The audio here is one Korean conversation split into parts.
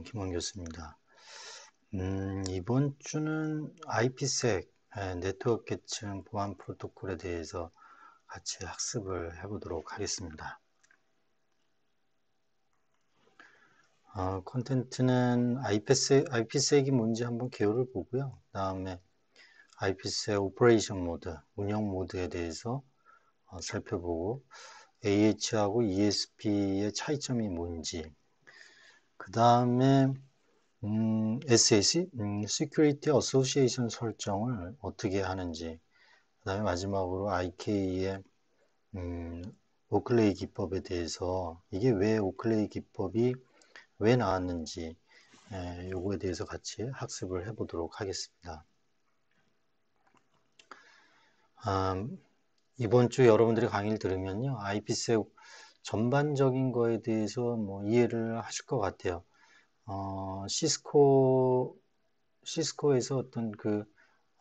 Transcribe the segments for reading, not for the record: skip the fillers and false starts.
김원 교수입니다. 이번 주는 IPsec, 네트워크 계층 보안 프로토콜에 대해서 같이 학습을 해보도록 하겠습니다. 콘텐츠는 IPsec이 뭔지 한번 개요를 보고요. 그 다음에 IPsec 오퍼레이션 모드, 운영 모드에 대해서 살펴보고 AH하고 ESP의 차이점이 뭔지, 그 다음에 SAC, Security Association 설정을 어떻게 하는지, 그 다음에 마지막으로 IK의 오클레이 기법에 대해서 이게 왜 오클레이 기법이 왜 나왔는지 요거에 대해서 같이 학습을 해보도록 하겠습니다. 이번 주 여러분들이 강의를 들으면요, IPsec 전반적인 거에 대해서 뭐 이해를 하실 것 같아요. 시스코에서 어떤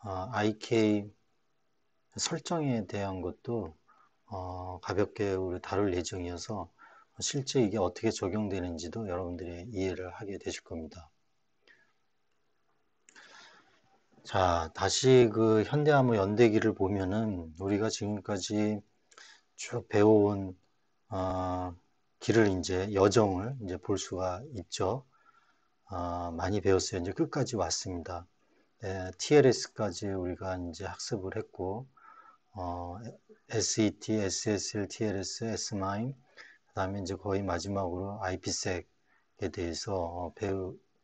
IK 설정에 대한 것도 가볍게 우리 다룰 예정이어서 실제 이게 어떻게 적용되는지도 여러분들이 이해를 하게 되실 겁니다. 자, 다시 그 현대암호 연대기를 보면은 우리가 지금까지 쭉 배워온 길을 여정을 볼 수가 있죠. 많이 배웠어요. 이제 끝까지 왔습니다. TLS까지 우리가 이제 학습을 했고, SET, SSL, TLS, SMIME, 그 다음에 이제 거의 마지막으로 IPsec에 대해서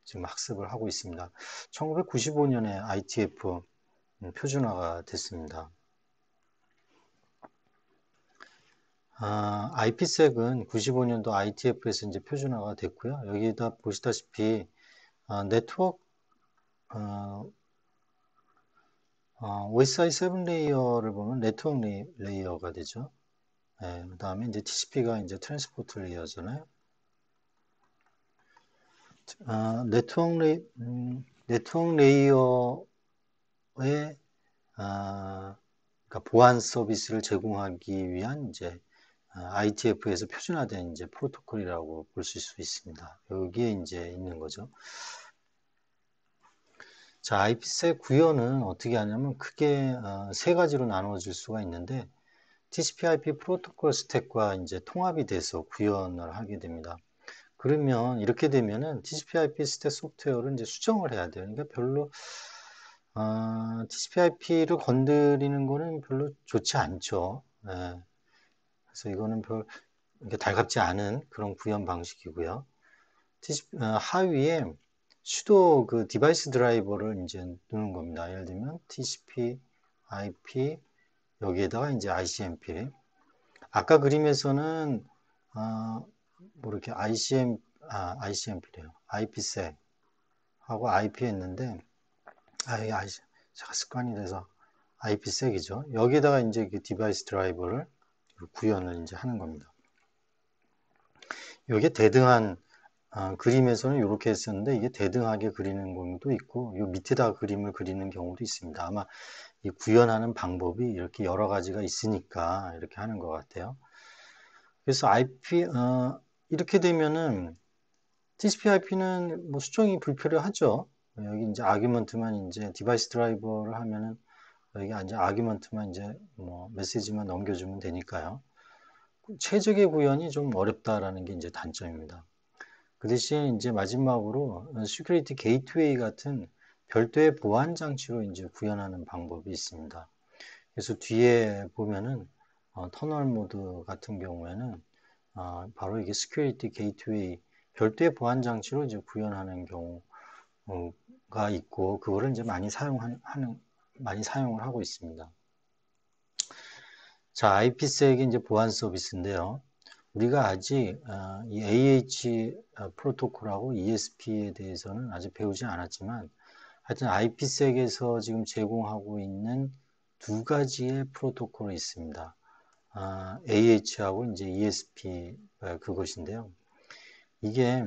지금 학습을 하고 있습니다. 1995년에 ITF 표준화가 됐습니다. IPsec은 95년도 ITF에서 이제 표준화가 됐고요. 여기다 보시다시피 네트워크 OSI 7 레이어를 보면 네트워크 레이어가 되죠. 그 다음에 이제 TCP가 이제 트랜스포트 레이어잖아요. 네트워크 레이어의 그러니까 보안 서비스를 제공하기 위한 이제 ITF에서 표준화된 이제 프로토콜이라고 볼 수 있습니다. 여기에 이제 있는 거죠. 자, IPsec 구현은 어떻게 하냐면 크게 세 가지로 나누어질 수가 있는데 TCP/IP 프로토콜 스택과 이제 통합이 돼서 구현을 하게 됩니다. 그러면 이렇게 되면은 TCP/IP 스택 소프트웨어를 이제 수정을 해야 돼요. 그러니까 별로 TCP/IP를 건드리는 거는 별로 좋지 않죠. 그래서 이거는 이렇게 달갑지 않은 그런 구현 방식이고요. 하위에 수도 그 디바이스 드라이버를 이제 넣는 겁니다. 예를 들면 TCP/IP 여기에다가 이제 ICMP. 아까 그림에서는 뭐 이렇게 ICMP래요. IPsec 하고 IP 했는데 이게 제가 습관이 돼서 IPsec이죠. 여기에다가 이제 그 디바이스 드라이버를 구현을 이제 하는 겁니다. 이게 대등한 그림에서는 이렇게 했었는데 이게 대등하게 그리는 경우도 있고 이 밑에다 그림을 그리는 경우도 있습니다. 아마 이 구현하는 방법이 이렇게 여러 가지가 있으니까 이렇게 하는 것 같아요. 그래서 이렇게 되면은 TCP/IP는 뭐 수정이 불필요하죠. 여기 이제 아규먼트만 이제 디바이스 드라이버를 하면은 여기 이제 아규먼트만 이제 뭐 메시지만 넘겨주면 되니까요. 최적의 구현이 좀 어렵다라는 게 이제 단점입니다. 그 대신 이제 마지막으로 시큐리티 게이트웨이 같은 별도의 보안 장치로 이제 구현하는 방법이 있습니다. 그래서 뒤에 보면은 터널 모드 같은 경우에는 바로 이게 시큐리티 게이트웨이 별도의 보안 장치로 이제 구현하는 경우가 있고 그거를 이제 많이 사용을 하고 있습니다. 자, IPsek이 이제 보안 서비스인데요. 우리가 아직 이 AH 프로토콜하고 ESP에 대해서는 아직 배우지 않았지만 하여튼 IPsek에서 지금 제공하고 있는 두 가지의 프로토콜이 있습니다. AH하고 이제 ESP 그것인데요. 이게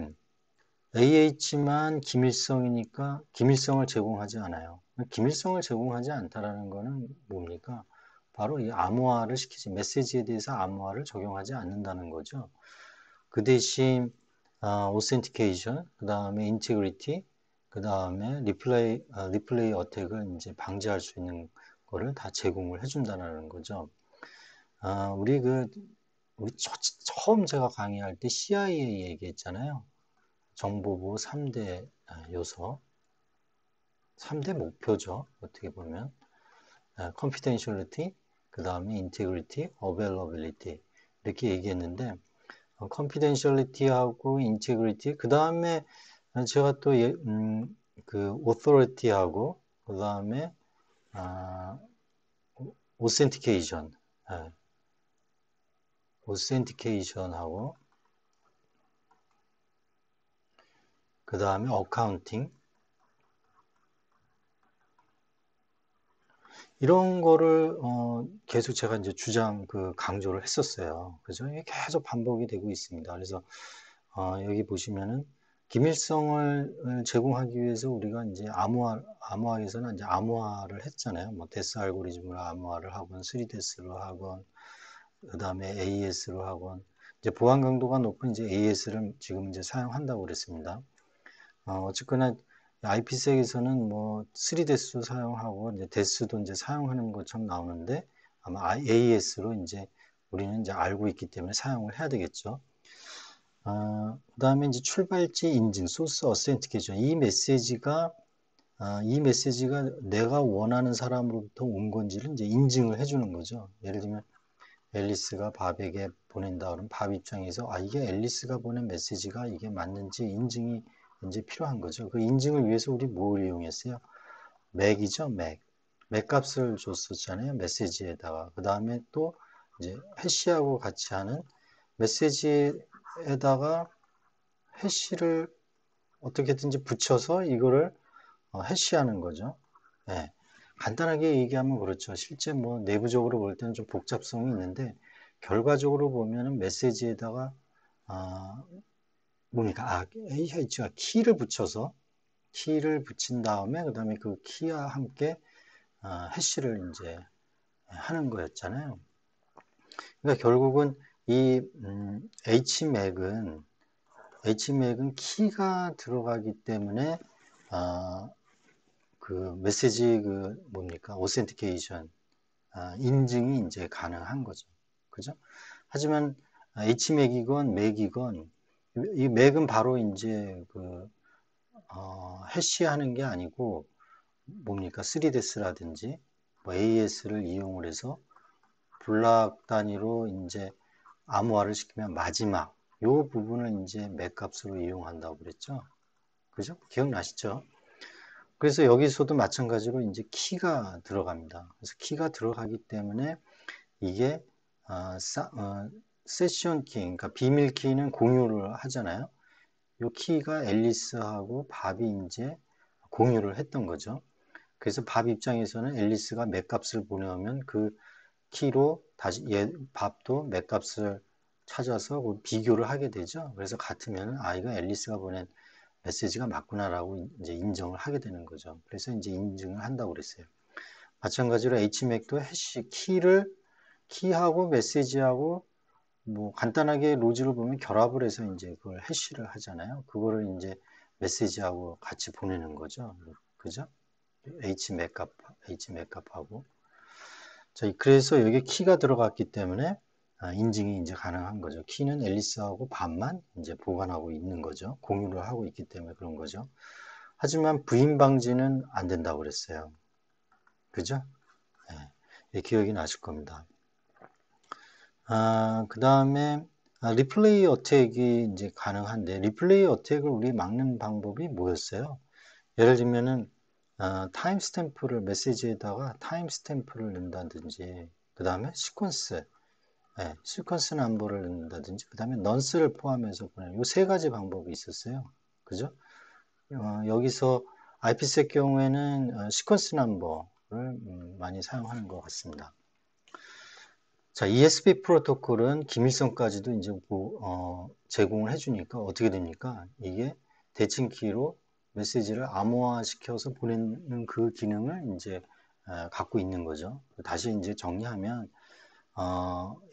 AH만 기밀성이니까 기밀성을 제공하지 않아요. 기밀성을 제공하지 않다라는 거는 뭡니까? 바로 이 암호화를 메시지에 대해서 암호화를 적용하지 않는다는 거죠. 그 대신 authentication, 그 다음에 integrity, 그 다음에 리플레이 어택을 이제 방지할 수 있는 거를 다 제공을 해준다는 거죠. 우리 처음 제가 강의할 때 CIA 얘기했잖아요. 정보보호 3대 요소, 3대 목표죠. 어떻게 보면. confidentiality, 그 다음에 integrity, availability 이렇게 얘기했는데 confidentiality하고 integrity, 그 다음에 제가 또 그 authority하고 그 다음에 authentication, authentication하고 그 다음에 accounting 이런 거를 계속 제가 이제 강조를 했었어요. 그래서 이게 계속 반복이 되고 있습니다. 그래서 여기 보시면은 기밀성을 제공하기 위해서 우리가 이제 암호화에서는 이제 암호화를 했잖아요. 뭐 데스 알고리즘으로 암호화를 하건 3데스로 하건 그 다음에 AES로 하건 이제 보안 강도가 높은 이제 AES를 지금 이제 사용한다고 그랬습니다. 어쨌거나 IP색에서는 뭐 3데스도 사용하고 이제 데스도 이제 사용하는 것처럼 나오는데 아마 AES로 이제 우리는 이제 알고 있기 때문에 사용을 해야 되겠죠. 그 다음에 이제 출발지 인증, 소스 어센티케이션. 이 메시지가 내가 원하는 사람으로부터 온 건지를 이제 인증을 해주는 거죠. 예를 들면 앨리스가 밥에게 보낸다 그러면 밥 입장에서 이게 앨리스가 보낸 메시지가 이게 맞는지 인증이 이제 필요한 거죠. 그 인증을 위해서 우리 뭘 이용했어요? 맥이죠, 맥. 맥 값을 줬었잖아요, 메시지에다가. 그 다음에 또 이제 해시하고 같이 하는 메시지에다가 해시를 어떻게든지 붙여서 이거를 해시하는 거죠. 네. 간단하게 얘기하면 그렇죠. 실제 뭐 내부적으로 볼 때는 좀 복잡성이 있는데 결과적으로 보면은 메시지에다가 뭡니까? H가 키를 붙인 다음에 그 다음에 그 키와 함께 해시를 이제 하는 거였잖아요. 그러니까 결국은 이 HMAC은 키가 들어가기 때문에 그 메시지 뭡니까? 오센티케이션 인증이 이제 가능한 거죠. 그죠? 하지만 HMAC이건 맥이건 이 맥은 바로 이제 해시하는 게 아니고 뭡니까? 3데스라든지 뭐 AES를 이용을 해서 블락 단위로 이제 암호화를 시키면 마지막 요 부분을 이제 맥 값으로 이용한다고 그랬죠. 그죠? 기억나시죠? 그래서 여기서도 마찬가지로 이제 키가 들어갑니다. 그래서 키가 들어가기 때문에 이게 세션 키, 그러니까 비밀 키는 공유를 하잖아요. 이 키가 앨리스하고 밥이 이제 공유를 했던 거죠. 그래서 밥 입장에서는 앨리스가 맥값을 보내오면 그 키로 다시 밥도 맥값을 찾아서 비교를 하게 되죠. 그래서 같으면 이거 앨리스가 보낸 메시지가 맞구나라고 이제 인정을 하게 되는 거죠. 그래서 이제 인증을 한다고 그랬어요. 마찬가지로 HMAC도 해시 키하고 메시지하고 뭐 간단하게 로직을 보면 결합을 해서 이제 그걸 해시를 하잖아요. 그거를 이제 메시지하고 같이 보내는 거죠. 그죠? HMAC 값하고. 자, 그래서 여기 키가 들어갔기 때문에 인증이 이제 가능한 거죠. 키는 앨리스하고 밥만 이제 보관하고 있는 거죠. 공유를 하고 있기 때문에 그런 거죠. 하지만 부인 방지는 안 된다고 그랬어요. 그죠? 네, 기억이 나실 겁니다. 그 다음에 리플레이 어택이 이제 가능한데 리플레이 어택을 우리 막는 방법이 뭐였어요? 예를 들면은 타임 스탬프를 메시지에다가 타임 스탬프를 넣는다든지 그 다음에 시퀀스 넘버를 넣는다든지 그 다음에 넌스를 포함해서 보내는 이 세 가지 방법이 있었어요. 그죠? 여기서 IPsec 경우에는 시퀀스 넘버를 많이 사용하는 것 같습니다. 자, ESP 프로토콜은 기밀성까지도 이제 제공을 해주니까 어떻게 됩니까? 이게 대칭키로 메시지를 암호화시켜서 보내는 그 기능을 이제 갖고 있는 거죠. 다시 이제 정리하면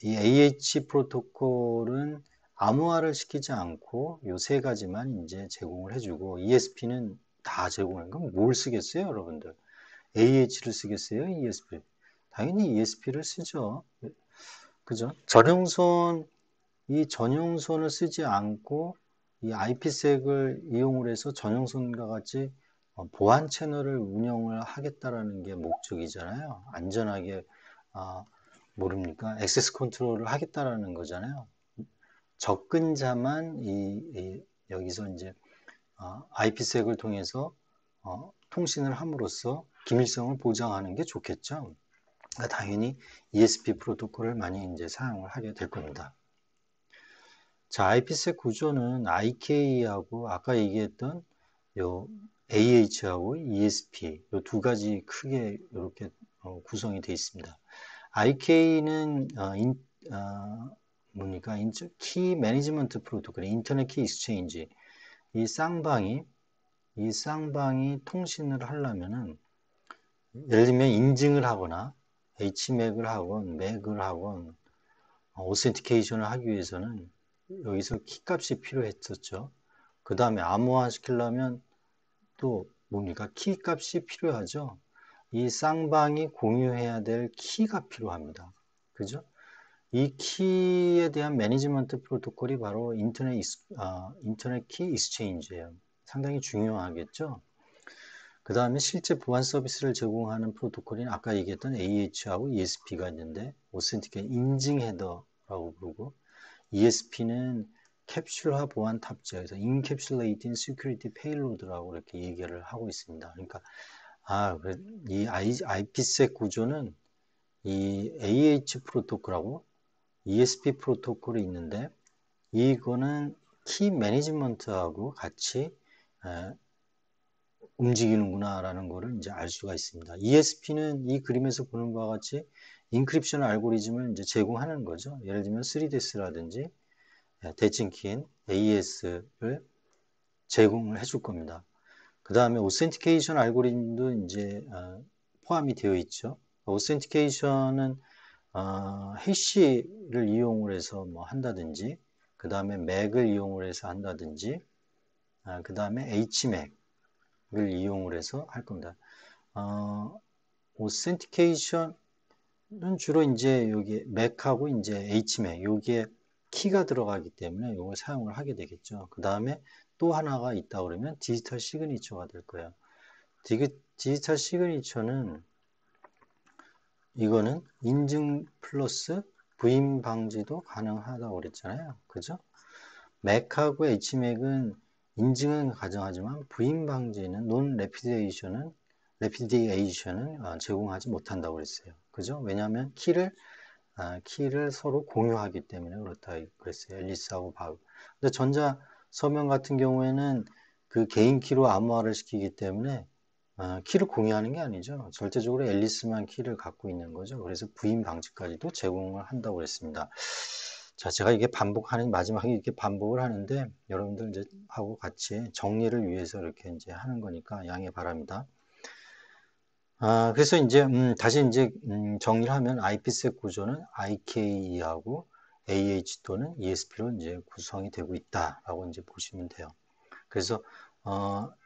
이 AH 프로토콜은 암호화를 시키지 않고 요 세 가지만 이제 제공을 해주고 ESP는 다 제공하는 건 뭘 쓰겠어요, 여러분들? AH를 쓰겠어요, ESP? 당연히 ESP를 쓰죠. 그죠? 이 전용선을 쓰지 않고 이 IP색을 이용을 해서 전용선과 같이 보안 채널을 운영을 하겠다라는 게 목적이잖아요. 안전하게 모릅니까? 액세스 컨트롤을 하겠다라는 거잖아요. 접근자만 여기서 이제 IP색을 통해서 통신을 함으로써 기밀성을 보장하는 게 좋겠죠. 당연히 ESP 프로토콜을 많이 이제 사용을 하게 될 겁니다. 자, IPsec 구조는 IK하고 아까 얘기했던 요 AH하고 ESP 요 두 가지 크게 이렇게 구성이 되어 있습니다. IK는 뭡니까? 키 매니지먼트 프로토콜, 인터넷 키 익스체인지. 이 쌍방이 통신을 하려면은 예를 들면 인증을 하거나 HMAC을 하건 맥을 하건 오센티케이션을 하기 위해서는 여기서 키값이 필요했었죠. 그 다음에 암호화 시키려면 또 뭡니까? 키값이 필요하죠. 이 쌍방이 공유해야 될 키가 필요합니다. 그죠? 이 키에 대한 매니지먼트 프로토콜이 바로 인터넷 키 익스체인지예요. 상당히 중요하겠죠. 그 다음에 실제 보안 서비스를 제공하는 프로토콜인 아까 얘기했던 AH하고 ESP가 있는데 오센티케이션 인증 헤더라고 부르고 ESP는 캡슐화 보안 탑재해서 Encapsulating Security Payload라고 이렇게 얘기를 하고 있습니다. 그러니까 이 IPsec 구조는 이 AH 프로토콜하고 ESP 프로토콜이 있는데 이거는 키 매니지먼트하고 같이 움직이는구나라는 것을 이제 알 수가 있습니다. ESP는 이 그림에서 보는 바와 같이 인크립션 알고리즘을 이제 제공하는 거죠. 예를 들면 3DES라든지 대칭키인 AES를 제공을 해줄 겁니다. 그 다음에 오센티케이션 알고리즘도 이제 포함이 되어 있죠. 오센티케이션은 해시를 이용을 해서 뭐 한다든지, 그 다음에 맥을 이용을 해서 한다든지, 그 다음에 HMAC을 이용을 해서 할 겁니다. 오센티케이션은 주로 이제 여기 맥하고 이제 HMAC, 여기에 키가 들어가기 때문에 이걸 사용을 하게 되겠죠. 그 다음에 또 하나가 있다 그러면 디지털 시그니처가 될 거예요. 디지털 시그니처는 이거는 인증 플러스 부인 방지도 가능하다고 그랬잖아요. 그죠? 맥하고 HMAC은 인증은 가능하지만 부인 방지는 레피디에이션은 제공하지 못한다고 그랬어요. 그죠? 왜냐하면 키를 서로 공유하기 때문에 그렇다 그랬어요. 앨리스하고 바브. 근데 전자 서명 같은 경우에는 그 개인 키로 암호화를 시키기 때문에 키를 공유하는 게 아니죠. 절대적으로 앨리스만 키를 갖고 있는 거죠. 그래서 부인 방지까지도 제공을 한다고 그랬습니다. 자, 제가 이게 마지막에 이렇게 반복을 하는데 여러분들 이제 하고 같이 정리를 위해서 이렇게 이제 하는 거니까 양해 바랍니다. 그래서 이제 다시 이제 정리를 하면 IPsec 구조는 IK하고 AH 또는 ESP로 이제 구성이 되고 있다라고 이제 보시면 돼요. 그래서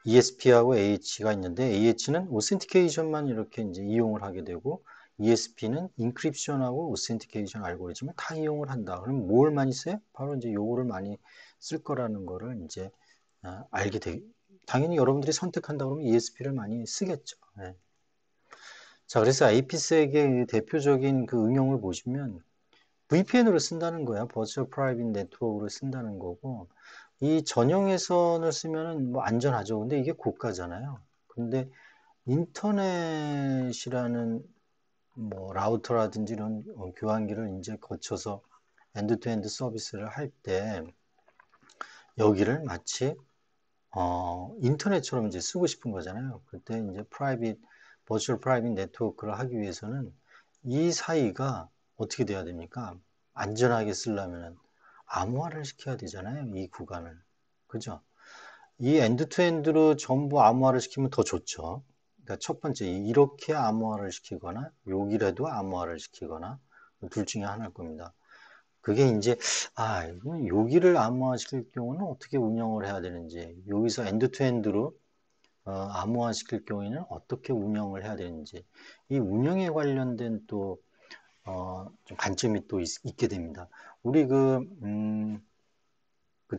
ESP하고 AH가 있는데 AH는 오센티케이션만 이렇게 이제 이용을 하게 되고 ESP는 인크립션하고 오센티케이션 알고리즘을 다 이용을 한다. 그럼 뭘 많이 써요? 바로 이제 요거를 많이 쓸 거라는 거를 이제 알게 돼. 당연히 여러분들이 선택한다 그러면 ESP를 많이 쓰겠죠. 네. 자, 그래서 IPsek의 대표적인 그 응용을 보시면 VPN으로 쓴다는 거야. 버추얼 프라이빗 네트워크로 쓴다는 거고, 이 전용회선을 쓰면은 뭐 안전하죠. 근데 이게 고가잖아요. 근데 인터넷이라는 뭐 라우터라든지 이런 교환기를 이제 거쳐서 엔드투엔드 서비스를 할 때 여기를 마치 인터넷처럼 이제 쓰고 싶은 거잖아요. 그때 이제 버추얼 프라이빗 네트워크를 하기 위해서는 이 사이가 어떻게 돼야 됩니까? 안전하게 쓰려면 암호화를 시켜야 되잖아요. 이 구간을. 그죠? 이 엔드투엔드로 전부 암호화를 시키면 더 좋죠. 그러니까 첫 번째, 이렇게 암호화를 시키거나, 여기라도 암호화를 시키거나, 둘 중에 하나일 겁니다. 그게 이제, 이건 여기를 암호화시킬 경우는 어떻게 운영을 해야 되는지, 여기서 엔드투엔드로 암호화시킬 경우에는 어떻게 운영을 해야 되는지, 이 운영에 관련된 또, 좀 관점이 또 있게 됩니다. 우리 그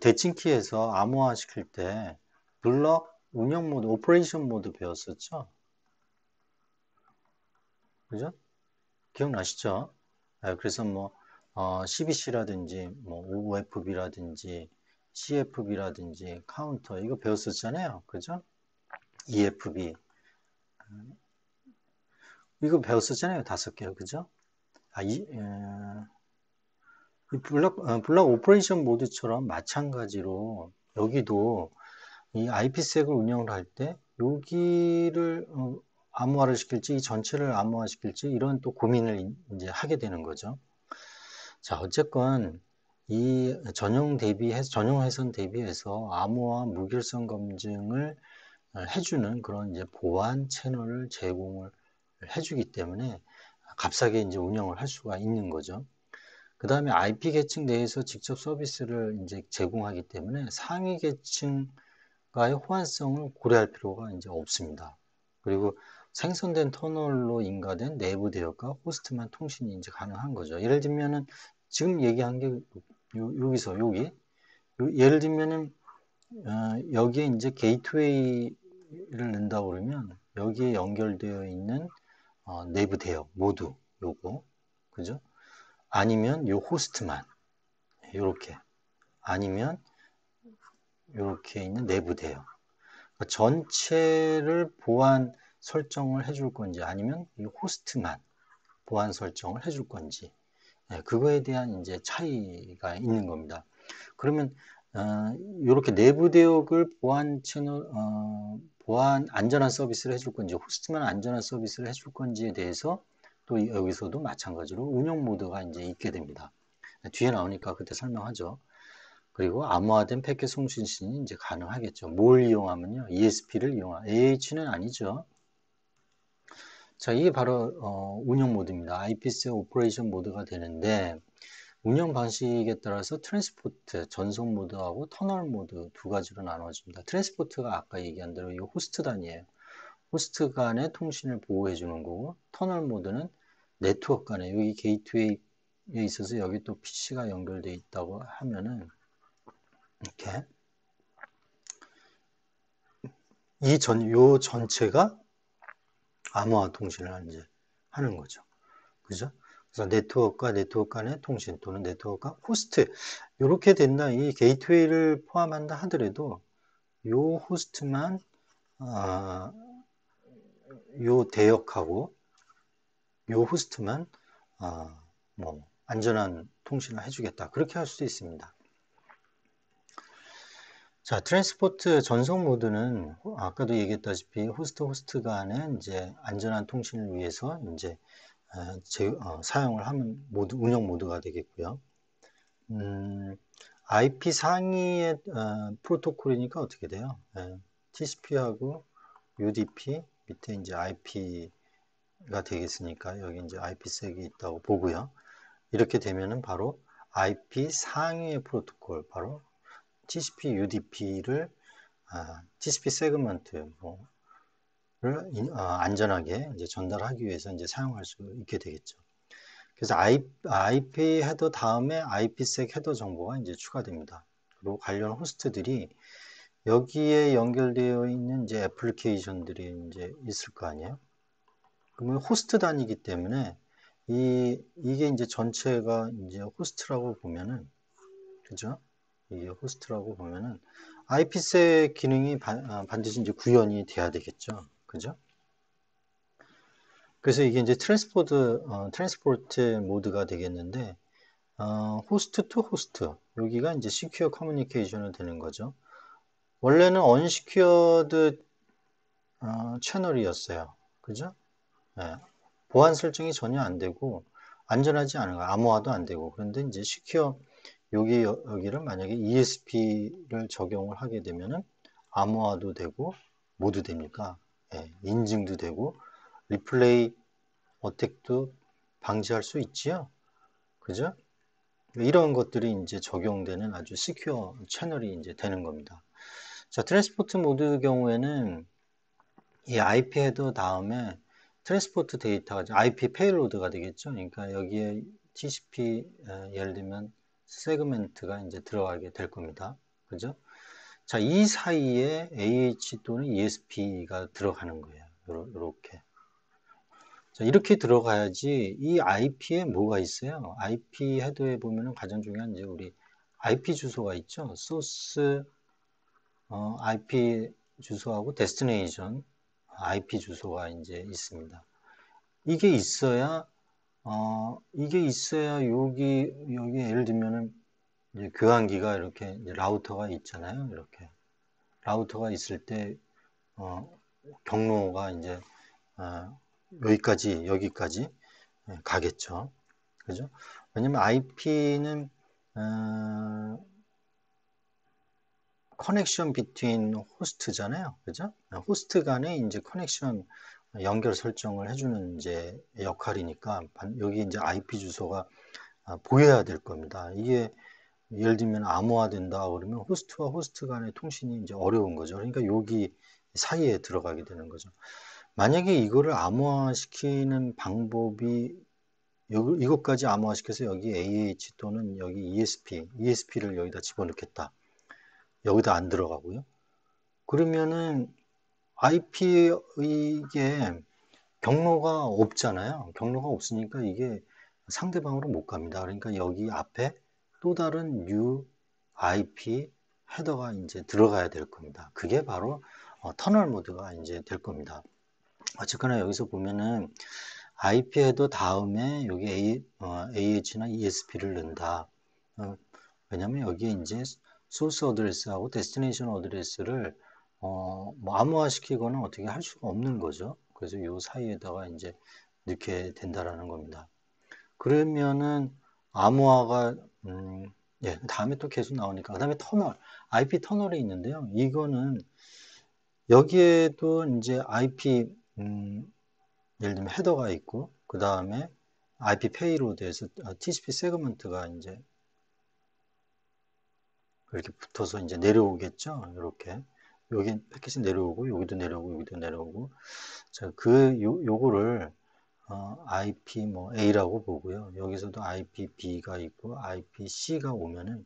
대칭키에서 암호화시킬 때, 블럭 운영 모드, 오퍼레이션 모드 배웠었죠? 그죠? 기억나시죠? 그래서 뭐 CBC라든지 뭐 OFB라든지 CFB라든지 카운터 이거 배웠었잖아요. 그죠? EFB 이거 배웠었잖아요. 5개요. 그죠? 이 블락 오퍼레이션 모드처럼 마찬가지로 여기도 이 IP색을 운영을 할 때 여기를 암호화를 시킬지 이 전체를 암호화 시킬지 이런 또 고민을 이제 하게 되는 거죠. 자, 어쨌건 이 전용 회선 대비해서 암호화 무결성 검증을 해주는 그런 이제 보안 채널을 제공을 해주기 때문에 값싸게 이제 운영을 할 수가 있는 거죠. 그 다음에 IP 계층 내에서 직접 서비스를 이제 제공하기 때문에 상위 계층과의 호환성을 고려할 필요가 이제 없습니다. 그리고 생성된 터널로 인가된 내부 대역과 호스트만 통신이 이제 가능한 거죠. 예를 들면은 지금 얘기한 게 여기서 여기 예를 들면은 여기에 이제 게이트웨이를 넣는다고 그러면 여기에 연결되어 있는 내부 대역 모두 요거 그죠? 아니면 요 호스트만 요렇게 아니면 요렇게 있는 내부 대역 그러니까 전체를 보안 설정을 해줄 건지 아니면 이 호스트만 보안 설정을 해줄 건지 그거에 대한 이제 차이가 있는 겁니다. 그러면 이렇게 내부 대역을 보안 채널 보안 안전한 서비스를 해줄 건지 호스트만 안전한 서비스를 해줄 건지에 대해서 또 여기서도 마찬가지로 운영 모드가 이제 있게 됩니다. 뒤에 나오니까 그때 설명하죠. 그리고 암호화된 패킷 송신이 이제 가능하겠죠. 뭘 이용하면요, ESP를 AH는 아니죠. 자, 이게 바로 운영 모드입니다. IPC 오퍼레이션 모드가 되는데 운영 방식에 따라서 트랜스포트, 전송 모드하고 터널 모드 두 가지로 나눠집니다. 트랜스포트가 아까 얘기한 대로 이 호스트 단위예요. 호스트 간의 통신을 보호해 주는 거고 터널 모드는 네트워크 간에 여기 게이트웨이에 있어서 여기 또 PC가 연결되어 있다고 하면은 이렇게 요 전체가 암호화 통신을 이제 하는 거죠. 그죠? 그래서 네트워크와 네트워크 간의 통신 또는 네트워크와 호스트 이렇게 된다. 이 게이트웨이를 포함한다 하더라도 요 호스트만 요 대역하고 요 호스트만 뭐 안전한 통신을 해주겠다. 그렇게 할 수도 있습니다. 자, 트랜스포트 전송 모드는 아까도 얘기했다시피 호스트 간의 이제 안전한 통신을 위해서 이제 사용을 하는 운영 모드가 되겠고요. IP 상위의 프로토콜이니까 어떻게 돼요? TCP하고 UDP 밑에 이제 IP가 되겠으니까 여기 이제 IP색이 있다고 보고요. 이렇게 되면은 바로 IP 상위의 프로토콜, 바로 TCP, UDP를 TCP 세그먼트를 안전하게 이제 전달하기 위해서 이제 사용할 수 있게 되겠죠. 그래서 IP 헤더 다음에 IPsec 헤더 정보가 이제 추가됩니다. 그리고 관련 호스트들이 여기에 연결되어 있는 이제 애플리케이션들이 이제 있을 거 아니에요. 그러면 호스트 단위이기 때문에 이게 이제 전체가 이제 호스트라고 보면은 그죠? 이게 호스트라고 보면은 IPsec 기능이 반드시 이제 구현이 돼야 되겠죠. 그죠? 그래서 이게 이제 트랜스포트 모드가 되겠는데, 호스트 투 호스트. 여기가 이제 시큐어 커뮤니케이션이 되는 거죠. 원래는 언시큐어드 채널이었어요. 그죠? 네. 보안 설정이 전혀 안 되고, 안전하지 않은 거, 암호화도 안 되고, 그런데 이제 시큐어, 여기를 만약에 ESP를 적용을 하게 되면은 암호화도 되고, 모두 됩니까? 예, 인증도 되고, 리플레이 어택도 방지할 수 있지요. 그죠? 이런 것들이 이제 적용되는 아주 시큐어 채널이 이제 되는 겁니다. 자, 트랜스포트 모드 경우에는 이 IP 헤더 다음에 트랜스포트 데이터가 IP 페일로드가 되겠죠. 그러니까 여기에 TCP 예를 들면 세그멘트가 이제 들어가게 될 겁니다. 그죠? 자, 이 사이에 AH 또는 ESP가 들어가는 거예요. 이렇게. 자, 이렇게 들어가야지 이 IP에 뭐가 있어요? IP 헤더에 보면은 가장 중요한 이제 우리 IP 주소가 있죠. 소스 IP 주소하고 데스티네이션 IP 주소가 이제 있습니다. 이게 있어야 여기 예를 들면은 이제 교환기가 이렇게 이제 라우터가 있잖아요. 이렇게 라우터가 있을 때 경로가 이제 여기까지 가겠죠. 그죠? 왜냐면 IP는 커넥션 비트윈 호스트잖아요. 그죠? 호스트 간에 이제 커넥션 연결 설정을 해주는 이제 역할이니까 여기 이제 IP 주소가 보여야 될 겁니다. 이게 예를 들면 암호화된다 그러면 호스트와 호스트 간의 통신이 이제 어려운 거죠. 그러니까 여기 사이에 들어가게 되는 거죠. 만약에 이거를 암호화시키는 방법이 이것까지 암호화시켜서 여기 AH 또는 여기 ESP를 여기다 집어넣겠다. 여기다 안 들어가고요. 그러면은 IP 이게 경로가 없잖아요. 경로가 없으니까 이게 상대방으로 못 갑니다. 그러니까 여기 앞에 또 다른 new IP 헤더가 이제 들어가야 될 겁니다. 그게 바로 터널 모드가 이제 될 겁니다. 어쨌거나 여기서 보면은 IP 헤더 다음에 여기 AH나 ESP를 넣는다. 왜냐면 여기에 이제 소스 어드레스하고 데스티네이션 어드레스를 뭐 암호화 시키거나 어떻게 할 수가 없는 거죠. 그래서 이 사이에다가 이제 넣게 된다라는 겁니다. 그러면은 암호화가 예, 다음에 또 계속 나오니까 그다음에 터널, IP 터널이 있는데요. 이거는 여기에도 이제 IP 예를 들면 헤더가 있고 그 다음에 IP 페이로드에서 TCP 세그먼트가 이제 이렇게 붙어서 이제 내려오겠죠. 이렇게 여기 패킷이 내려오고 여기도 내려오고 여기도 내려오고 자, 요거를 IP 뭐 A라고 보고요. 여기서도 IP B가 있고 IP C가 오면은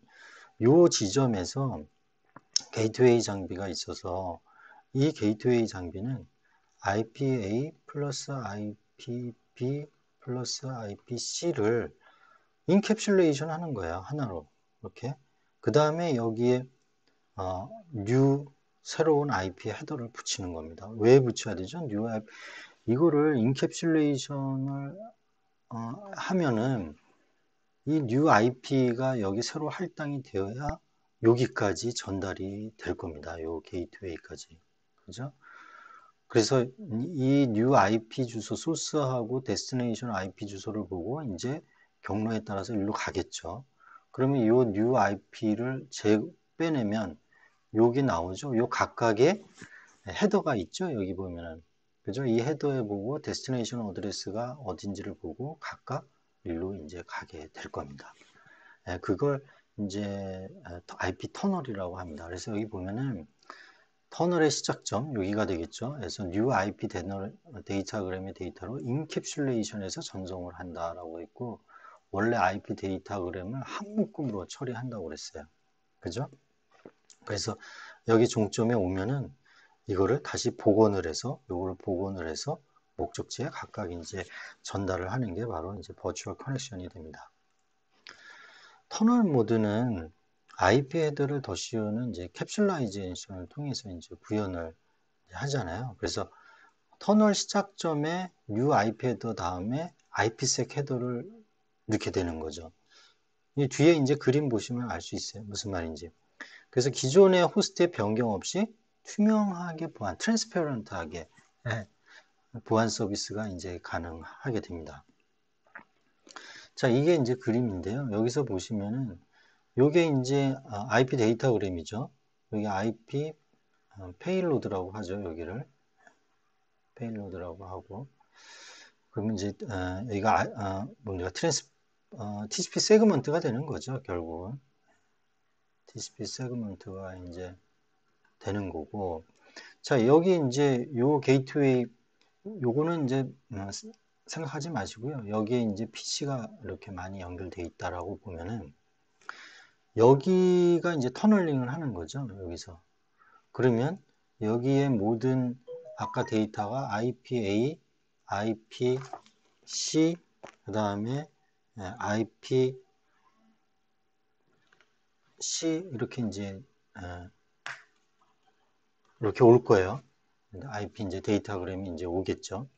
요 지점에서 게이트웨이 장비가 있어서 이 게이트웨이 장비는 IPA 플러스 IPB 플러스 IPC를 인캡슐레이션 하는 거야, 하나로. 이렇게. 그 다음에 여기에, new, 새로운 IP 헤더를 붙이는 겁니다. 왜 붙여야 되죠? new IP. 이거를 인캡슐레이션을, 하면은 이 new IP가 여기 새로 할당이 되어야 여기까지 전달이 될 겁니다. 요 게이트웨이까지. 그죠? 그래서 이 new IP 주소 소스하고 데스티네이션 IP 주소를 보고 이제 경로에 따라서 일로 가겠죠. 그러면 이 new IP를 빼내면 여기 나오죠. 요 각각의 헤더가 있죠. 여기 보면은. 그죠? 이 헤더에 보고 데스티네이션 어드레스가 어딘지를 보고 각각 일로 이제 가게 될 겁니다. 그걸 이제 IP 터널이라고 합니다. 그래서 여기 보면은 터널의 시작점 여기가 되겠죠. 그래서 new IP 데이터그램의 데이터로 인캡슐레이션해서 전송을 한다라고 했고 원래 IP 데이터그램을 한 묶음으로 처리한다고 그랬어요. 그죠? 그래서 여기 종점에 오면은 이거를 다시 복원을 해서 요거를 복원을 해서 목적지에 각각 이제 전달을 하는 게 바로 이제 버추얼 커넥션이 됩니다. 터널 모드는 IP 헤더를 더 씌우는 이제 캡슐라이제이션을 통해서 이제 구현을 하잖아요. 그래서 터널 시작점에 new IP 헤더 다음에 IPsec 헤더를 넣게 되는 거죠. 이 뒤에 이제 그림 보시면 알 수 있어요. 무슨 말인지. 그래서 기존의 호스트의 변경 없이 투명하게 트랜스페런트하게 보안 서비스가 이제 가능하게 됩니다. 자, 이게 이제 그림인데요. 여기서 보시면은 요게 이제 IP 데이터그램이죠. 여기 IP 페일로드라고 하죠. 여기를 페일로드라고 하고 그러면 이제 여기가 뭡니까 TCP 세그먼트가 되는 거죠, 결국은. TCP 세그먼트가 이제 되는 거고. 자, 여기 이제 요 게이트웨이, 요거는 이제 생각하지 마시고요. 여기에 이제 PC가 이렇게 많이 연결돼 있다라고 보면은 여기가 이제 터널링을 하는 거죠, 여기서. 그러면 여기에 모든 아까 데이터가 IPA, IPC, 그 다음에 IPC 이렇게 이제 이렇게 올 거예요. IP 이제 데이터그램이 이제 오겠죠.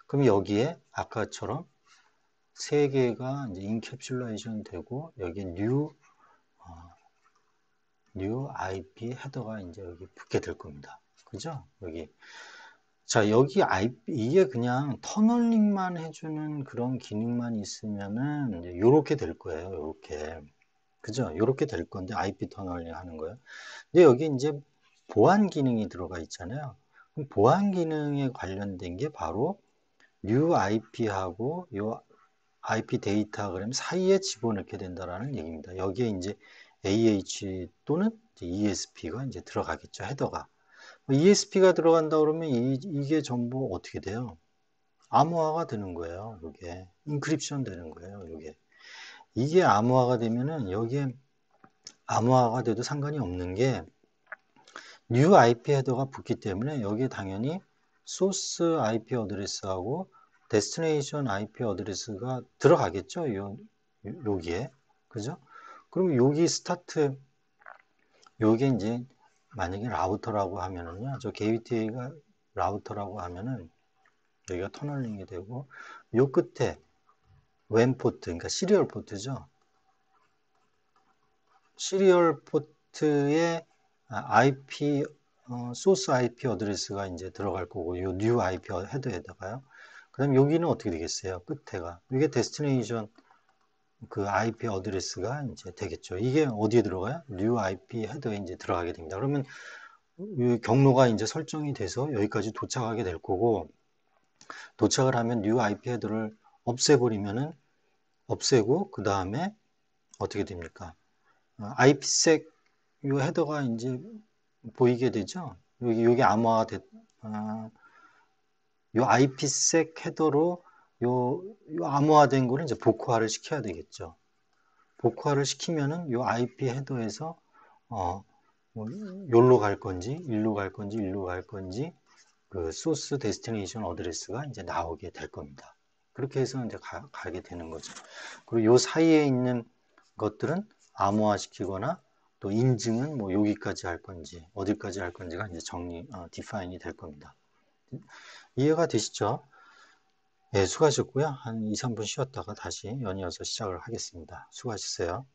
그럼 여기에 아까처럼 세 개가 이제 인캡슐레이션 되고 여기 new IP 헤더가 이제 여기 붙게 될 겁니다. 그죠? 여기. 자, 여기 이게 그냥 터널링만 해주는 그런 기능만 있으면은 이제 요렇게 될 거예요. 요렇게. 그죠? 요렇게 될 건데 IP 터널링 하는 거예요. 근데 여기 이제 보안 기능이 들어가 있잖아요. 그럼 보안 기능에 관련된 게 바로 new IP하고 요 IP 데이터그램 사이에 집어넣게 된다라는 얘기입니다. 여기에 이제 AH 또는 ESP가 이제 들어가겠죠. 헤더가. ESP가 들어간다 그러면 이게 전부 어떻게 돼요? 암호화가 되는 거예요. 이게 인크립션 되는 거예요. 이게 암호화가 되면은 여기에 암호화가 돼도 상관이 없는 게 new IP 헤더가 붙기 때문에 여기에 당연히 소스 IP 어드레스하고 데스티네이션 IP 어드레스가 들어가겠죠. 여기에. 그죠? 그럼 여기 스타트 요게 이제 만약에 라우터라고 하면은요. 저 게이트웨이가 라우터라고 하면은 여기가 터널링이 되고 요 끝에 웬 포트, 그러니까 시리얼 포트죠. 시리얼 포트에 IP 소스 IP 어드레스가 이제 들어갈 거고 요 new IP 헤더에다가요. 그다음 여기는 어떻게 되겠어요? 끝에가 이게 데스티네이션 그 IP 어드레스가 이제 되겠죠. 이게 어디에 들어가요? new IP 헤더에 이제 들어가게 됩니다. 그러면 이 경로가 이제 설정이 돼서 여기까지 도착하게 될 거고 도착을 하면 new IP 헤더를 없애버리면은 없애고 그 다음에 어떻게 됩니까? IPsec 요 헤더가 이제 보이게 되죠. 여기 암호화가 요 IPsec 헤더로 요 암호화된 거를 이제 복호화를 시켜야 되겠죠. 복호화를 시키면은 요 IP 헤더에서 뭐 요로 갈 건지, 일로 갈 건지, 일로 갈 건지 그 소스 데스티네이션 어드레스가 이제 나오게 될 겁니다. 그렇게 해서 이제 가게 되는 거죠. 그리고 요 사이에 있는 것들은 암호화 시키거나 또 인증은 뭐 여기까지 할 건지 어디까지 할 건지가 이제 디파인이 될 겁니다. 이해가 되시죠? 예, 수고하셨고요. 한 2, 3분 쉬었다가 다시 연이어서 시작을 하겠습니다. 수고하셨어요.